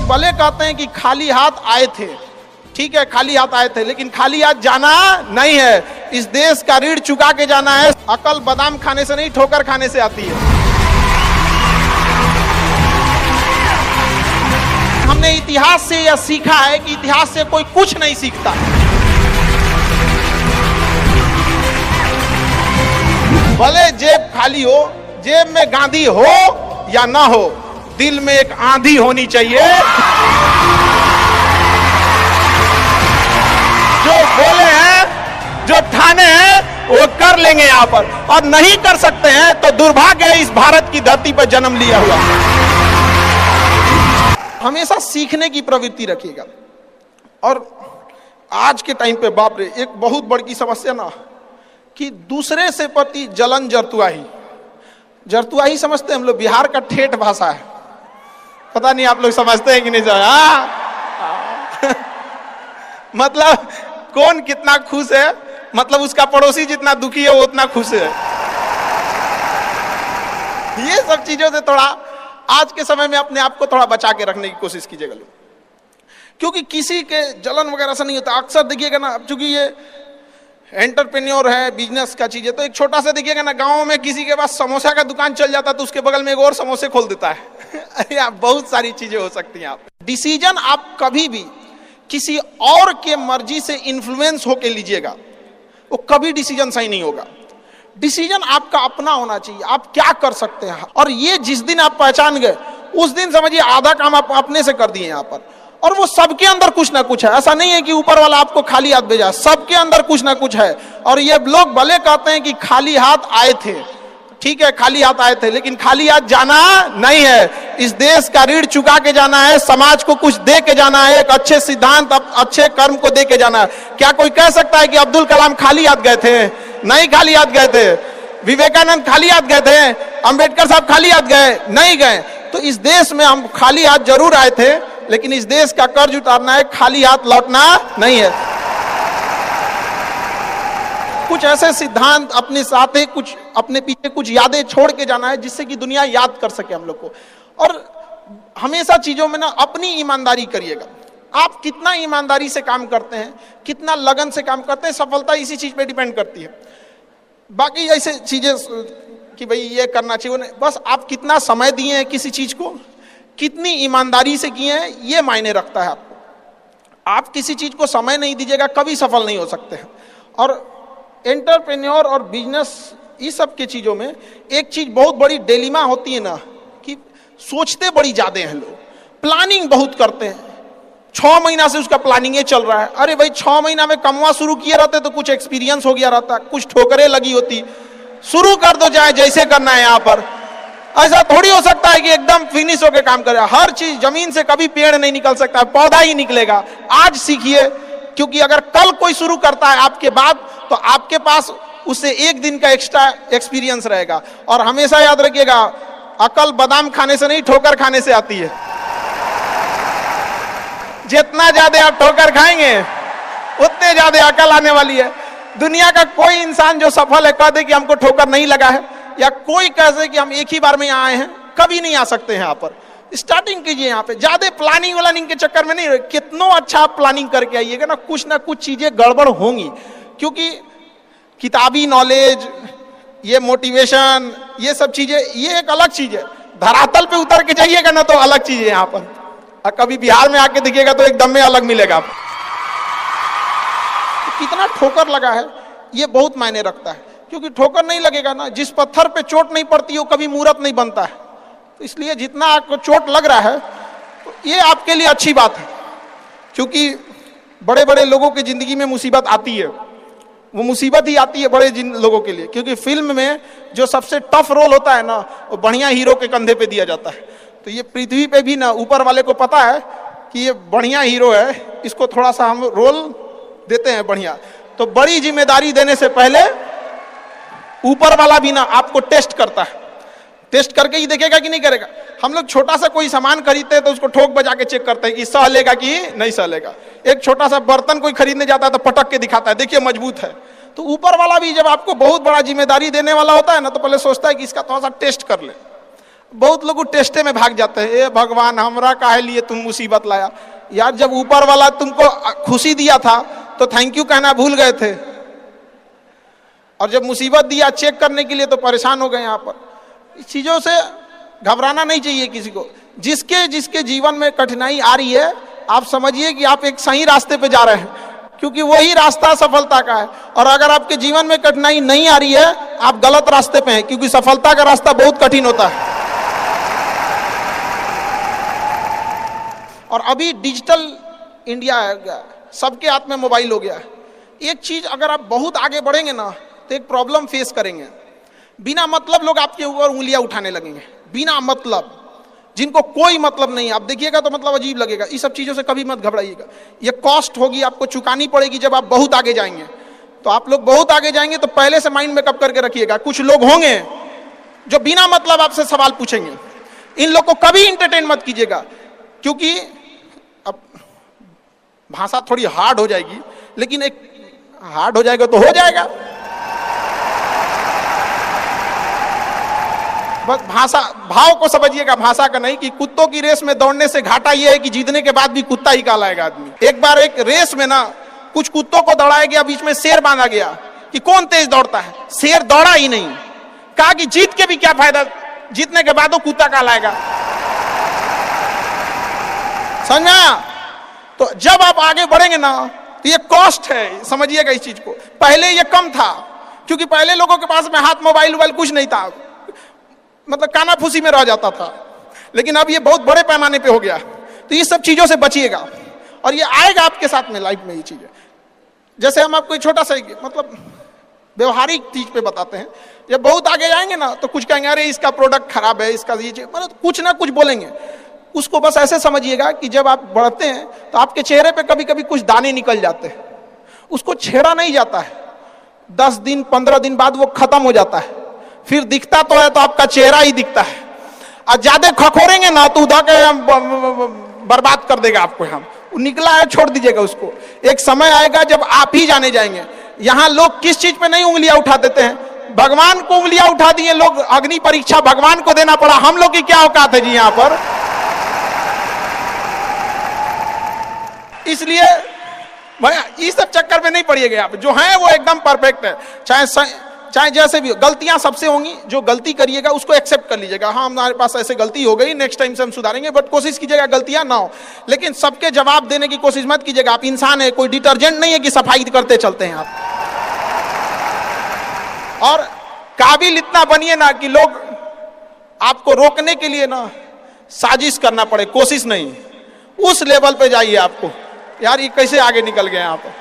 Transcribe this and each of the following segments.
लोग भले कहते हैं कि खाली हाथ आए थे, ठीक है खाली हाथ आए थे, लेकिन खाली हाथ जाना नहीं है। इस देश का ऋण चुका के जाना है। अकल बादाम खाने से नहीं, ठोकर खाने से आती है। हमने इतिहास से यह सीखा है कि इतिहास से कोई कुछ नहीं सीखता। भले जेब खाली हो, जेब में गांधी हो या ना हो, दिल में एक आंधी होनी चाहिए। जो बोले हैं, जो ठाने हैं, वो कर लेंगे यहां पर, और नहीं कर सकते हैं तो दुर्भाग्य है इस भारत की धरती पर जन्म लिया हुआ। हमेशा सीखने की प्रवृत्ति रखिएगा। और आज के टाइम पे बाप रे, एक बहुत बड़ी समस्या ना कि दूसरे से प्रति जलन जरतुआही समझते हैं हम लोग। बिहार का ठेठ भाषा है, पता नहीं आप लोग समझते हैं कि नहीं समझ। मतलब कौन कितना खुश है, मतलब उसका पड़ोसी जितना दुखी है वो उतना खुश है। ये सब चीजों से थोड़ा आज के समय में अपने आप को थोड़ा बचा के रखने की कोशिश कीजिएगा लोग, क्योंकि किसी के जलन वगैरह से नहीं होता। अक्सर देखिएगा ना, चूंकि ये एंटरप्रेन्योर है, बिजनेस का चीज है, तो एक छोटा सा देखिएगा ना, गांव में किसी के पास समोसा का दुकान चल जाता है तो उसके बगल में एक और समोसे खोल देता है। अरे बहुत सारी चीजें हो सकती हैं। आप डिसीजन आप कभी भी किसी और के मर्जी से इन्फ्लुएंस होके लीजिएगा, वो कभी डिसीजन सही नहीं होगा। डिसीजन आपका अपना होना चाहिए, आप क्या कर सकते हैं। और ये जिस दिन आप पहचान गए, उस दिन समझिए आधा काम आप अपने से कर दिए यहाँ पर। और वो सबके अंदर कुछ ना कुछ है, ऐसा नहीं है कि ऊपर वाला आपको खाली हाथ भेजा, सबके अंदर कुछ ना कुछ है। और ये लोग भले कहते हैं कि खाली हाथ आए थे, ठीक है खाली हाथ आए थे, लेकिन खाली हाथ जाना नहीं है। इस देश का ऋण चुका के जाना है, समाज को कुछ दे के जाना है, एक अच्छे सिद्धांत, अच्छे कर्म को दे के जाना है। क्या कोई कह सकता है कि अब्दुल कलाम खाली हाथ गए थे? नहीं खाली हाथ गए थे। विवेकानंद खाली हाथ गए थे? अंबेडकर साहब खाली हाथ गए? नहीं गए। तो इस देश में हम खाली हाथ जरूर आए थे, लेकिन इस देश का कर्ज उतारना है, खाली हाथ लौटना नहीं है। कुछ ऐसे सिद्धांत अपने साथ है, कुछ अपने पीछे कुछ यादें छोड़ के जाना है, जिससे कि दुनिया याद कर सके हम लोग को। और हमेशा चीजों में ना अपनी ईमानदारी करिएगा। आप कितना ईमानदारी से काम करते हैं, कितना लगन से काम करते हैं, सफलता इसी चीज पे डिपेंड करती है। बाकी ऐसे चीजें कि भाई ये करना चाहिए, बस आप कितना समय दिए हैं किसी चीज को, कितनी ईमानदारी से किए हैं, ये मायने रखता है आपको। आप किसी चीज को समय नहीं दीजिएगा, कभी सफल नहीं हो सकते हैं। और एंटरप्रेन्योर और बिजनेस, इस सब के चीजों में एक चीज बहुत बड़ी डिलेमा होती है ना, कि सोचते बड़ी ज्यादा हैं लोग, प्लानिंग बहुत करते हैं। 6 महीना से उसका प्लानिंग चल रहा है। अरे भाई 6 महीना में कमवा शुरू किए रहते तो कुछ एक्सपीरियंस हो गया रहता, कुछ ठोकरें लगी होती, शुरू कर दो चाहे जैसे करना है। यहाँ पर ऐसा थोड़ी हो सकता है कि एकदम फिनिश होकर काम करे। हर चीज, जमीन से कभी पेड़ नहीं निकल सकता, पौधा ही निकलेगा। आज सीखिए, क्योंकि अगर कल कोई शुरू करता है आपके बाद, तो आपके पास उससे 1 दिन का एक्स्ट्रा एक्सपीरियंस रहेगा। और हमेशा याद रखिएगा, अकल बादाम खाने से नहीं, ठोकर खाने से आती है। जितना ज्यादा आप ठोकर खाएंगे, उतने ज्यादा अकल आने वाली है। दुनिया का कोई इंसान जो सफल है कह दे कि हमको ठोकर नहीं लगा है, या कोई कह दे कि हम एक ही बार में यहाँ आए हैं, कभी नहीं आ सकते हैं। यहाँ पर स्टार्टिंग कीजिए, यहाँ पे ज्यादा प्लानिंग के चक्कर में नहीं रहे। कितना अच्छा आप प्लानिंग करके आइएगा ना कुछ चीजें गड़बड़ होंगी, क्योंकि किताबी नॉलेज, ये मोटिवेशन, ये सब चीजें, ये एक अलग चीज है। धरातल पे उतर के जाइएगा ना तो अलग चीज है। यहाँ पर और कभी बिहार में आके देखिएगा तो एकदम में अलग मिलेगा। कितना ठोकर लगा है ये बहुत मायने रखता है, क्योंकि ठोकर नहीं लगेगा ना, जिस पत्थर पे चोट नहीं पड़ती वो कभी मूर्त नहीं बनता है। तो इसलिए जितना आपको चोट लग रहा है, तो ये आपके लिए अच्छी बात है, क्योंकि बड़े बड़े लोगों की जिंदगी में मुसीबत आती है। वो मुसीबत ही आती है बड़े लोगों के लिए, क्योंकि फिल्म में जो सबसे टफ रोल होता है ना, वो बढ़िया हीरो के कंधे पे दिया जाता है। तो ये पृथ्वी पे भी ना ऊपर वाले को पता है कि ये बढ़िया हीरो है, इसको थोड़ा सा हम रोल देते हैं बढ़िया। तो बड़ी जिम्मेदारी देने से पहले ऊपर वाला भी ना आपको टेस्ट करता है, टेस्ट करके ही देखेगा कि नहीं करेगा। हम लोग छोटा सा कोई सामान खरीदते हैं तो उसको ठोक बजा के चेक करते हैं कि सह लेगा कि नहीं सह लेगा। एक छोटा सा बर्तन कोई खरीदने जाता है तो पटक के दिखाता है, देखिए मजबूत है। तो ऊपर वाला भी जब आपको बहुत बड़ा जिम्मेदारी देने वाला होता है ना, तो पहले सोचता है कि इसका थोड़ा सा टेस्ट कर ले। बहुत लोग टेस्टे में भाग जाते हैं, ए भगवान हमरा काहे लिए तुम मुसीबत लाया। यार जब ऊपर वाला तुमको खुशी दिया था तो थैंक यू कहना भूल गए थे, और जब मुसीबत दिया चेक करने के लिए तो परेशान हो गए। यहाँ पर इस चीजों से घबराना नहीं चाहिए किसी को। जिसके जिसके जीवन में कठिनाई आ रही है, आप समझिए कि आप एक सही रास्ते पे जा रहे हैं, क्योंकि वही रास्ता सफलता का है। और अगर आपके जीवन में कठिनाई नहीं आ रही है, आप गलत रास्ते पे हैं, क्योंकि सफलता का रास्ता बहुत कठिन होता है। और अभी डिजिटल इंडिया है, सबके हाथ में मोबाइल हो गया है। एक चीज, अगर आप बहुत आगे बढ़ेंगे ना तो एक प्रॉब्लम फेस करेंगे। बिना मतलब लोग आपके ऊपर उंगलियां उठाने लगेंगे, बिना मतलब, जिनको कोई मतलब नहीं। आप देखिएगा तो मतलब अजीब लगेगा। इस सब चीजों से कभी मत घबराइएगा। ये कॉस्ट होगी, आपको चुकानी पड़ेगी जब आप बहुत आगे जाएंगे। तो आप लोग बहुत आगे जाएंगे तो पहले से माइंड मेकअप करके रखिएगा। कुछ लोग होंगे जो बिना मतलब आपसे सवाल पूछेंगे, इन लोग को कभी इंटरटेन मत कीजिएगा, क्योंकि अब भाषा थोड़ी हार्ड हो जाएगी, लेकिन एक हार्ड हो जाएगा तो हो जाएगा। बस भाषा, भाव को समझिएगा, भाषा का नहीं। कि कुत्तों की रेस में दौड़ने से घाटा यह है कि जीतने के बाद भी कुत्ता ही कहलाएगा आदमी। एक बार एक रेस में ना कुछ कुत्तों को दौड़ाया गया, बीच में शेर बांधा गया कि कौन तेज दौड़ता है। शेर दौड़ा ही नहीं, कहा कि जीत के भी क्या फायदा, जीतने के बाद वो कुत्ता कहलाएगा। समझा? तो जब आप आगे बढ़ेंगे ना तो ये कॉस्ट है, समझिएगा इस चीज को। पहले ये कम था, क्योंकि पहले लोगों के पास में हाथ मोबाइल वोबाइल कुछ नहीं था, मतलब कानाफूसी में रह जाता था। लेकिन अब ये बहुत बड़े पैमाने पे हो गया। तो ये सब चीजों से बचिएगा, और ये आएगा आपके साथ में लाइफ में ये चीजें। जैसे हम आपको छोटा सा मतलब व्यवहारिक चीज पे बताते हैं। जब बहुत आगे जाएंगे ना तो कुछ कहेंगे अरे इसका प्रोडक्ट खराब है, इसका ये मतलब कुछ ना कुछ बोलेंगे। उसको बस ऐसे समझिएगा कि जब आप बढ़ते हैं तो आपके चेहरे पे कभी कभी कुछ दाने निकल जाते हैं, उसको छेड़ा नहीं जाता है। 10 दिन 15 दिन बाद वो खत्म हो जाता है, फिर दिखता तो है तो आपका चेहरा ही दिखता है। और ज्यादा खखोरेंगे ना तो उधर के बर्बाद कर देगा आपको। हम निकला है छोड़ दीजिएगा उसको। एक समय आएगा जब आप ही जाने जाएंगे। यहाँ लोग किस चीज पे नहीं उंगलियां उठा देते हैं, भगवान को उंगलियां उठा दिए लोग। अग्नि परीक्षा भगवान को देना पड़ा, हम लोग की क्या औकात है जी यहाँ पर। इसलिए भैया इस सब चक्कर में नहीं पड़िएगा। आप जो हैं वो एकदम परफेक्ट है, चाहे जैसे भी। गलतियां सबसे होंगी, जो गलती करिएगा उसको एक्सेप्ट कर लीजिएगा। हाँ हमारे पास ऐसे गलती हो गई, नेक्स्ट टाइम से हम सुधारेंगे, बट कोशिश कीजिएगा गलतियां ना हो। लेकिन सबके जवाब देने की कोशिश मत कीजिएगा। आप इंसान है, कोई डिटर्जेंट नहीं है कि सफाई करते चलते हैं आप। और काबिल इतना बनिए ना कि लोग आपको रोकने के लिए ना साजिश करना पड़े, कोशिश नहीं। उस लेवल पे जाइए। आपको यार ये कैसे आगे निकल गए यहाँ पर।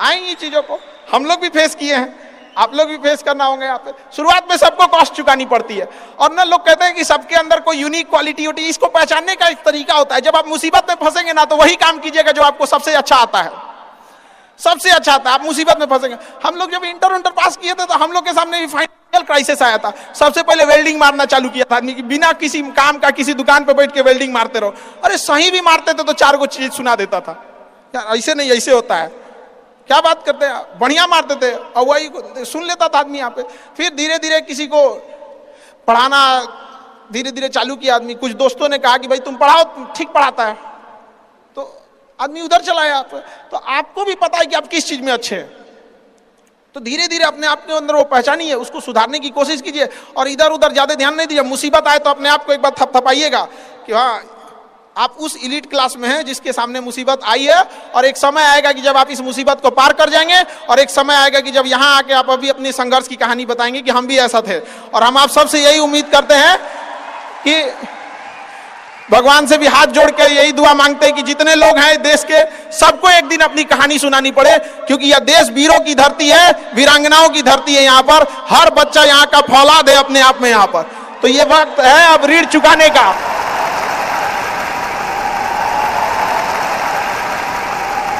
आएंगी चीजों को हम लोग भी फेस किए हैं, आप लोग भी फेस करना होंगे। यहाँ पे शुरुआत में सबको कॉस्ट चुकानी पड़ती है। और ना लोग कहते हैं कि सबके अंदर कोई यूनिक क्वालिटी होती है, इसको पहचानने का एक तरीका होता है। जब आप मुसीबत में फंसेंगे ना तो वही काम कीजिएगा जो आपको सबसे अच्छा आता है, सबसे अच्छा आता है। आप मुसीबत में फंसेंगे। हम लोग जब इंटर पास किए थे तो हम लोग के सामने भी फाइनेंशियल क्राइसिस आया था। सबसे पहले वेल्डिंग मारना चालू किया था आदमी की, बिना किसी काम का किसी दुकान पे बैठ के वेल्डिंग मारते रहो। अरे सही भी मारते थे तो 4 चीज सुना देता था, यार ऐसे नहीं ऐसे होता है, क्या बात करते हैं, बढ़िया मारते थे। और वही सुन लेता था आदमी यहाँ पे। फिर धीरे धीरे किसी को पढ़ाना धीरे धीरे चालू किया आदमी। कुछ दोस्तों ने कहा कि भाई तुम पढ़ाओ, ठीक पढ़ाता है, तो आदमी उधर चला गया। तो आपको भी पता है कि आप किस चीज में अच्छे हैं, तो धीरे धीरे अपने आप के अंदर वो पहचानिए, उसको सुधारने की कोशिश कीजिए। और इधर उधर ज्यादा ध्यान नहीं दीजिए। मुसीबत आए तो अपने आप को एक बार थपथपाइएगा कि हाँ आप उस इलीट क्लास में हैं जिसके सामने मुसीबत आई है। और एक समय आएगा कि जब आप इस मुसीबत को पार कर जाएंगे, और एक समय आएगा कि जब यहाँ आके आप अभी अपनी संघर्ष की कहानी बताएंगे कि हम भी ऐसा थे। और हम आप सबसे यही उम्मीद करते हैं कि भगवान से भी हाथ जोड़ के यही दुआ मांगते हैं कि जितने लोग हैं देश के, सबको एक दिन अपनी कहानी सुनानी पड़े, क्योंकि यह देश वीरों की धरती है, वीरांगनाओं की धरती है। यहाँ पर हर बच्चा यहाँ का फौलाद है अपने आप में यहाँ पर। तो ये वक्त है अब ऋण चुकाने का।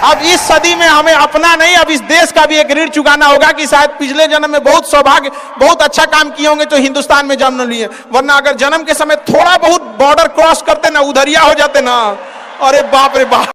अब इस सदी में हमें अपना नहीं, अब इस देश का भी एक ऋण चुकाना होगा कि शायद पिछले जन्म में बहुत सौभाग्य, बहुत अच्छा काम किए होंगे तो हिंदुस्तान में जन्म लिए। वरना अगर जन्म के समय थोड़ा बहुत बॉर्डर क्रॉस करते ना, उधरिया हो जाते ना, अरे बाप रे बाप।